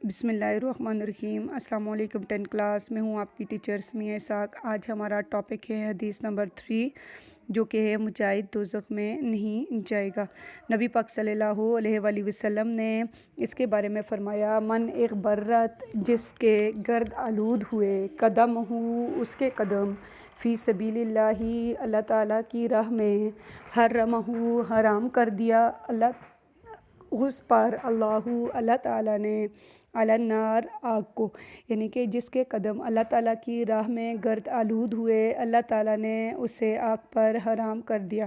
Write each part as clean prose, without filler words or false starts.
بسم اللہ الرحمن الرحیم۔ السلام علیکم 10 کلاس میں ہوں آپ کی ٹیچر سمیہ اسحاق۔ آج ہمارا ٹاپک ہے حدیث نمبر 3 جو کہ ہے مجاہد دوزخ میں نہیں جائے گا۔ نبی پاک صلی اللہ علیہ وآلہ وسلم نے اس کے بارے میں فرمایا، من ایک برت جس کے گرد آلود ہوئے قدم ہو اس کے قدم فی سبیل اللہ، اللہ تعالیٰ کی راہ میں حرمہ حرام کر دیا اس پر اللہ تعالیٰ نے علی النار آگ کو، یعنی کہ جس کے قدم اللہ تعالیٰ کی راہ میں گرد آلود ہوئے اللہ تعالیٰ نے اسے آگ پر حرام کر دیا۔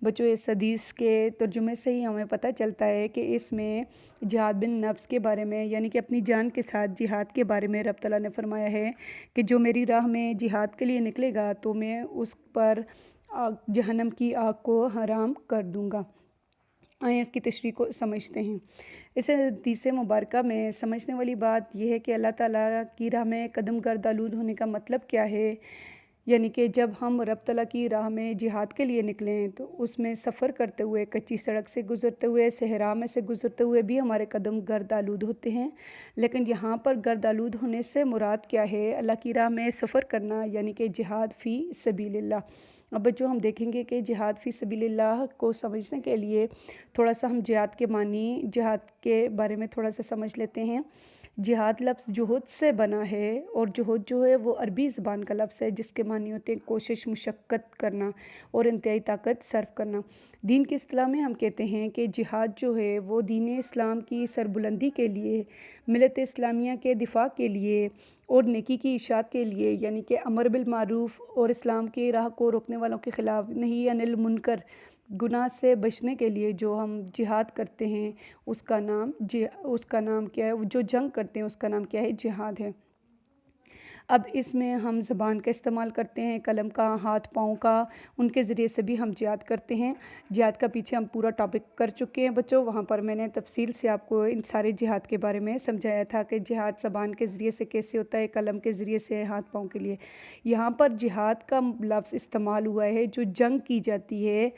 بچوں، اس حدیث کے ترجمے سے ہی ہمیں پتہ چلتا ہے کہ اس میں جہاد بن نفس کے بارے میں، یعنی کہ اپنی جان کے ساتھ جہاد کے بارے میں رب تعالیٰ نے فرمایا ہے کہ جو میری راہ میں جہاد کے لیے نکلے گا تو میں اس پر جہنم کی آگ کو حرام کر دوں گا۔ آئیں اس کی تشریح کو سمجھتے ہیں۔ اس حدیث مبارکہ میں سمجھنے والی بات یہ ہے کہ اللہ تعالیٰ کی راہ میں قدم گرد آلود ہونے کا مطلب کیا ہے، یعنی کہ جب ہم رب تعالیٰ کی راہ میں جہاد کے لیے نکلیں تو اس میں سفر کرتے ہوئے، کچی سڑک سے گزرتے ہوئے، صحرا میں سے گزرتے ہوئے بھی ہمارے قدم گرد آلود ہوتے ہیں۔ لیکن یہاں پر گرد آلود ہونے سے مراد کیا ہے؟ اللہ کی راہ میں سفر کرنا، یعنی کہ جہاد فی سبیل اللہ۔ اب جو ہم دیکھیں گے کہ جہاد فی سبیل اللہ کو سمجھنے کے لیے تھوڑا سا ہم جہاد کے معنی، جہاد کے بارے میں تھوڑا سا سمجھ لیتے ہیں۔ جہاد لفظ جہد سے بنا ہے، اور جہد جو ہے وہ عربی زبان کا لفظ ہے جس کے معنی ہوتے ہیں کوشش، مشقت کرنا اور انتہائی طاقت صرف کرنا۔ دین کی اصطلاح میں ہم کہتے ہیں کہ جہاد جو ہے وہ دین اسلام کی سربلندی کے لیے، ملت اسلامیہ کے دفاع کے لیے اور نیکی کی اشاعت کے لیے، یعنی کہ امر بالمعروف اور اسلام کی راہ کو روکنے والوں کے خلاف نہی عن المنکر، گناہ سے بچنے کے لیے جو ہم جہاد کرتے ہیں اس کا نام کیا ہے؟ جو جنگ کرتے ہیں اس کا نام کیا ہے؟ جہاد ہے۔ اب اس میں ہم زبان کا استعمال کرتے ہیں، قلم کا، ہاتھ پاؤں کا، ان کے ذریعے سے بھی ہم جہاد کرتے ہیں۔ جہاد کا پیچھے ہم پورا ٹاپک کر چکے ہیں بچوں، وہاں پر میں نے تفصیل سے آپ کو ان سارے جہاد کے بارے میں سمجھایا تھا کہ جہاد زبان کے ذریعے سے کیسے ہوتا ہے، قلم کے ذریعے سے، ہاتھ پاؤں کے لیے۔ یہاں پر جہاد کا لفظ استعمال ہوا ہے جو جنگ کی جاتی ہے،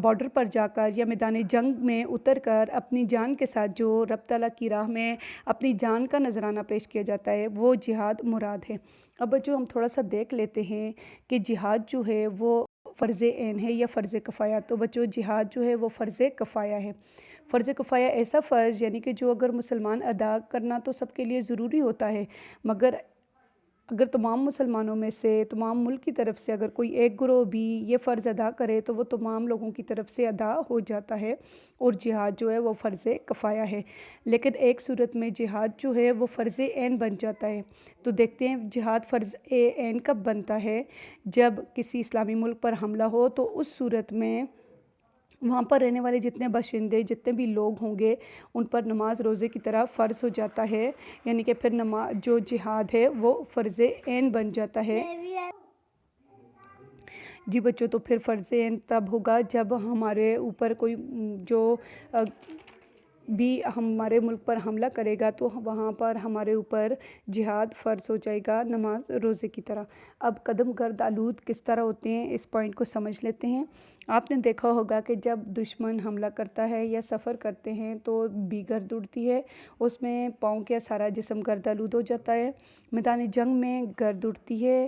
بارڈر پر جا کر یا میدان جنگ میں اتر کر اپنی جان کے ساتھ جو رب تعالیٰ کی راہ میں اپنی جان کا نذرانہ پیش کیا جاتا ہے وہ جہاد مراد ہے۔ اب بچوں ہم تھوڑا سا دیکھ لیتے ہیں کہ جہاد جو ہے وہ فرض عین ہے یا فرض کفایہ۔ تو بچوں جہاد جو ہے وہ فرض کفایہ ہے۔ فرض کفایہ ایسا فرض، یعنی کہ جو اگر مسلمان ادا کرنا تو سب کے لیے ضروری ہوتا ہے، مگر اگر تمام مسلمانوں میں سے، تمام ملک کی طرف سے اگر کوئی ایک گروہ بھی یہ فرض ادا کرے تو وہ تمام لوگوں کی طرف سے ادا ہو جاتا ہے، اور جہاد جو ہے وہ فرض کفایہ ہے۔ لیکن ایک صورت میں جہاد جو ہے وہ فرض عین بن جاتا ہے۔ تو دیکھتے ہیں جہاد فرض عین کب بنتا ہے؟ جب کسی اسلامی ملک پر حملہ ہو تو اس صورت میں وہاں پر رہنے والے جتنے باشندے، جتنے بھی لوگ ہوں گے ان پر نماز روزے کی طرح فرض ہو جاتا ہے، یعنی کہ پھر جو جہاد ہے وہ فرض عین بن جاتا ہے۔ جی بچوں، تو پھر فرض عین تب ہوگا جب ہمارے اوپر کوئی جو بھی ہمارے ملک پر حملہ کرے گا تو وہاں پر ہمارے اوپر جہاد فرض ہو جائے گا نماز روزے کی طرح۔ اب قدم گرد آلود کس طرح ہوتے ہیں اس پوائنٹ کو سمجھ لیتے ہیں۔ آپ نے دیکھا ہوگا کہ جب دشمن حملہ کرتا ہے یا سفر کرتے ہیں تو بھی گرد اڑتی ہے، اس میں پاؤں کا سارا جسم گرد آلود ہو جاتا ہے۔ میدان جنگ میں گرد اڑتی ہے۔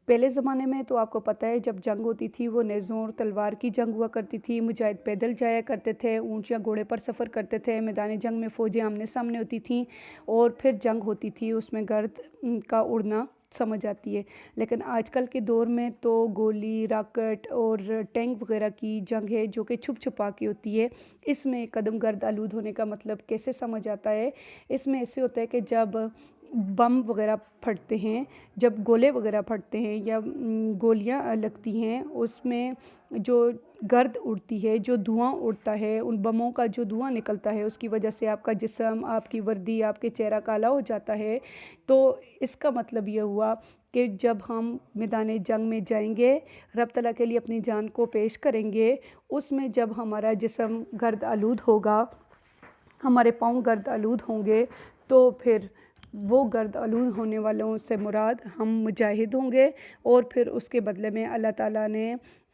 پہلے زمانے میں تو آپ کو پتہ ہے جب جنگ ہوتی تھی وہ نیزوں اور تلوار کی جنگ ہوا کرتی تھی، مجاہد پیدل جایا کرتے تھے، اونٹ یا گھوڑے پر سفر کرتے تھے، میدان جنگ میں فوجیں آمنے سامنے ہوتی تھیں اور پھر جنگ ہوتی تھی، اس میں گرد کا اڑنا سمجھ آتی ہے۔ لیکن آج کل کے دور میں تو گولی، راکٹ اور ٹینک وغیرہ کی جنگ ہے جو کہ چھپ چھپا کے ہوتی ہے۔ اس میں قدم گرد آلود ہونے کا مطلب کیسے سمجھ آتا ہے؟ اس میں ایسے ہوتا ہے کہ جب بم وغیرہ پھٹتے ہیں، جب گولے وغیرہ پھٹتے ہیں یا گولیاں لگتی ہیں، اس میں جو گرد اڑتی ہے، جو دھواں اڑتا ہے، ان بموں کا جو دھواں نکلتا ہے اس کی وجہ سے آپ کا جسم، آپ کی وردی، آپ کے چہرہ کالا ہو جاتا ہے۔ تو اس کا مطلب یہ ہوا کہ جب ہم میدان جنگ میں جائیں گے، رب تعالیٰ کے لیے اپنی جان کو پیش کریں گے، اس میں جب ہمارا جسم گرد آلود ہوگا، ہمارے پاؤں گرد آلود ہوں گے، تو پھر وہ گرد آلود ہونے والوں سے مراد ہم مجاہد ہوں گے، اور پھر اس کے بدلے میں اللہ تعالیٰ نے